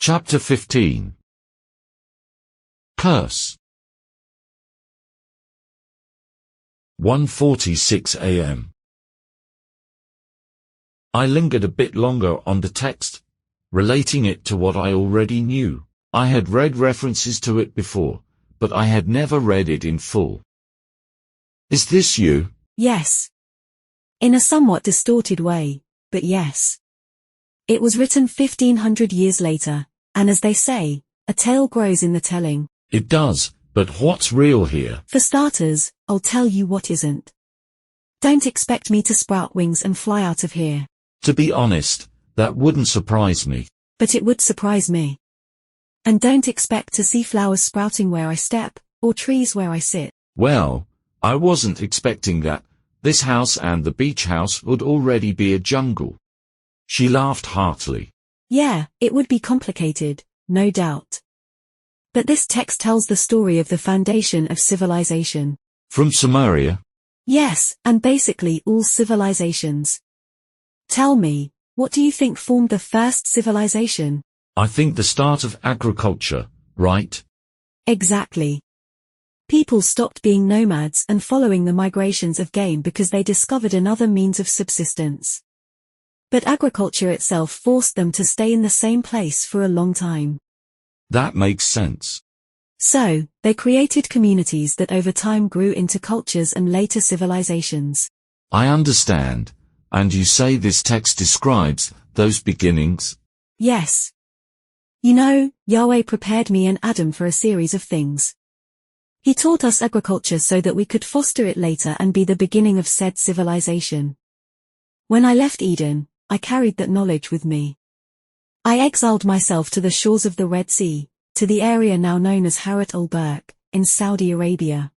Chapter 15. Curse. 1:46 a.m. I lingered a bit longer on the text, relating it to what I already knew. I had read references to it before, but I had never read it in full. Is this you? Yes. In a somewhat distorted way, but yes. It was written 1500 years later, and as they say, a tale grows in the telling. It does, but what's real here? For starters, I'll tell you what isn't. Don't expect me to sprout wings and fly out of here. To be honest, that wouldn't surprise me. But it would surprise me. And don't expect to see flowers sprouting where I step, or trees where I sit. Well, I wasn't expecting that. This house and the beach house would already be a jungle. She laughed heartily. Yeah, it would be complicated, no doubt. But this text tells the story of the foundation of civilization. From Sumeria? Yes, and basically all civilizations. Tell me, what do you think formed the first civilization? I think the start of agriculture, right? Exactly. People stopped being nomads and following the migrations of game because they discovered another means of subsistence. But agriculture itself forced them to stay in the same place for a long time. That makes sense. So, they created communities that over time grew into cultures and later civilizations. I understand. And you say this text describes those beginnings? Yes. You know, Yahweh prepared me and Adam for a series of things. He taught us agriculture so that we could foster it later and be the beginning of said civilization. When I left Eden, I carried that knowledge with me. I exiled myself to the shores of the Red Sea, to the area now known as Harat al-Burq, in Saudi Arabia.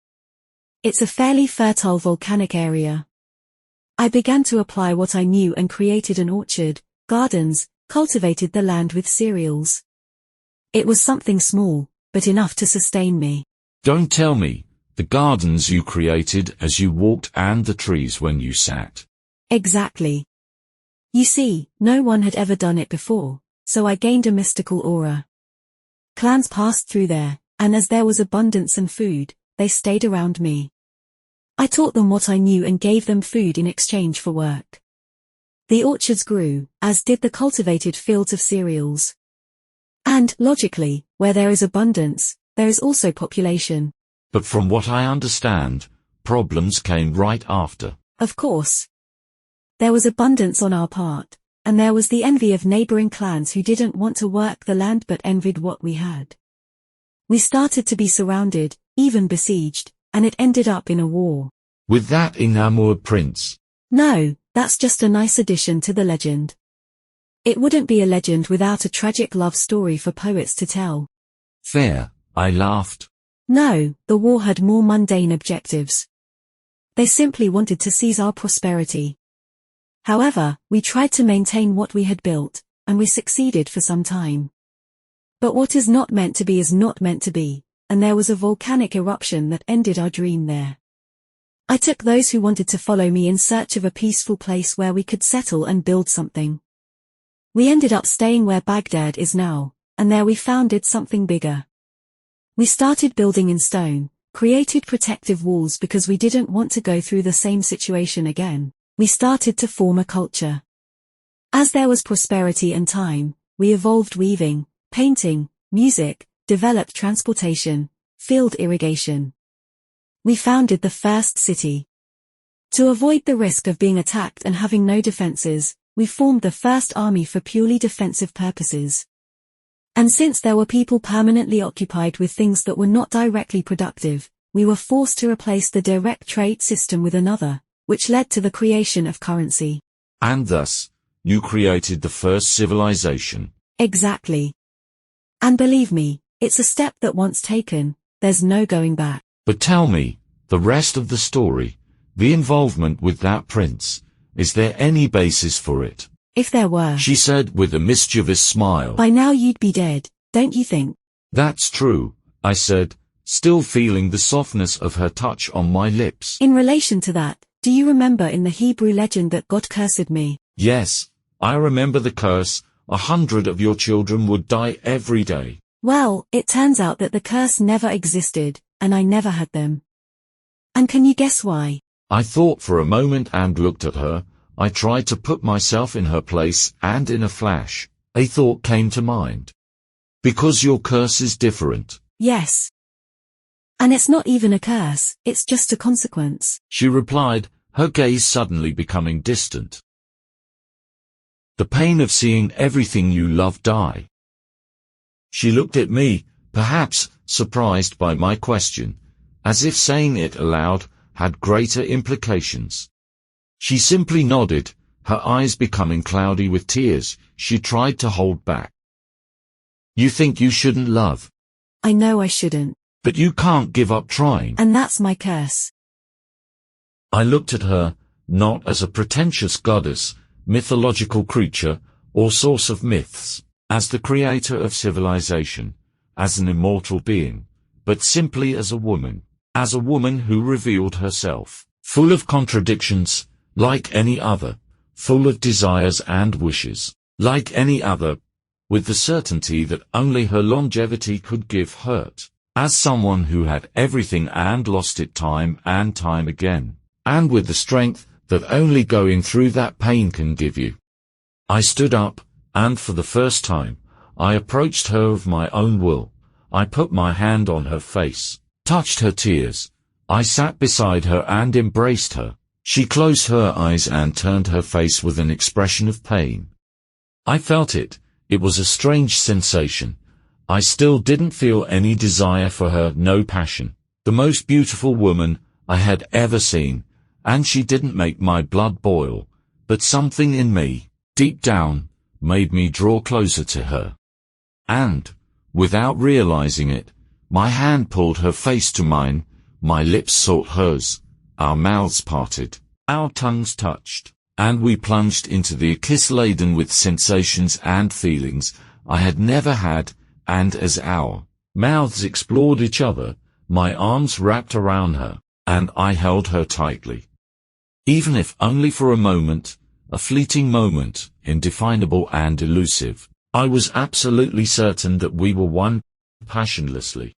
It's a fairly fertile volcanic area. I began to apply what I knew and created an orchard, gardens, cultivated the land with cereals. It was something small, but enough to sustain me. Don't tell me, the gardens you created as you walked and the trees when you sat. Exactly. You see, no one had ever done it before, so I gained a mystical aura. Clans passed through there, and as there was abundance and food, they stayed around me. I taught them what I knew and gave them food in exchange for work. The orchards grew, as did the cultivated fields of cereals. And, logically, where there is abundance, there is also population. But from what I understand, problems came right after. Of course. There was abundance on our part, and there was the envy of neighboring clans who didn't want to work the land but envied what we had. We started to be surrounded, even besieged, and it ended up in a war. With that enamored prince? No, that's just a nice addition to the legend. It wouldn't be a legend without a tragic love story for poets to tell. Fair, I laughed. No, the war had more mundane objectives. They simply wanted to seize our prosperity. However, we tried to maintain what we had built, and we succeeded for some time. But what is not meant to be is not meant to be, and there was a volcanic eruption that ended our dream there. I took those who wanted to follow me in search of a peaceful place where we could settle and build something. We ended up staying where Baghdad is now, and there we founded something bigger. We started building in stone, created protective walls because we didn't want to go through the same situation again. We started to form a culture. As there was prosperity and time, we evolved weaving, painting, music, developed transportation, field irrigation. We founded the first city. To avoid the risk of being attacked and having no defenses, we formed the first army for purely defensive purposes. And since there were people permanently occupied with things that were not directly productive, we were forced to replace the direct trade system with another, which led to the creation of currency. And thus, you created the first civilization. Exactly. And believe me, it's a step that once taken, there's no going back. But tell me, the rest of the story, the involvement with that prince, is there any basis for it? If there were, she said with a mischievous smile. By now you'd be dead, don't you think? That's true, I said, still feeling the softness of her touch on my lips. In relation to that, do you remember in the Hebrew legend that God cursed me? Yes, I remember the curse, 100 of your children would die every day. Well, it turns out that the curse never existed, and I never had them. And can you guess why? I thought for a moment and looked at her. I tried to put myself in her place, and in a flash, a thought came to mind. Because your curse is different. Yes. And it's not even a curse, it's just a consequence, she replied, her gaze suddenly becoming distant. The pain of seeing everything you love die. She looked at me, perhaps surprised by my question, as if saying it aloud had greater implications. She simply nodded, her eyes becoming cloudy with tears she tried to hold back. You think you shouldn't love? I know I shouldn't. But you can't give up trying. And that's my curse. I looked at her, not as a pretentious goddess, mythological creature, or source of myths, as the creator of civilization, as an immortal being, but simply as a woman who revealed herself, full of contradictions, like any other, full of desires and wishes, like any other, with the certainty that only her longevity could give hurt, as someone who had everything and lost it time and time again, and with the strength that only going through that pain can give you. I stood up, and for the first time, I approached her of my own will. I put my hand on her face, touched her tears. I sat beside her and embraced her. She closed her eyes and turned her face with an expression of pain. I felt it. It was a strange sensation. I still didn't feel any desire for her, no passion. The most beautiful woman I had ever seen, and she didn't make my blood boil, but something in me, deep down, made me draw closer to her. And, without realizing it, my hand pulled her face to mine, my lips sought hers, our mouths parted, our tongues touched, and we plunged into the kiss laden with sensations and feelings I had never had, and as our mouths explored each other, my arms wrapped around her, and I held her tightly. Even if only for a moment, a fleeting moment, indefinable and elusive, I was absolutely certain that we were one, passionlessly.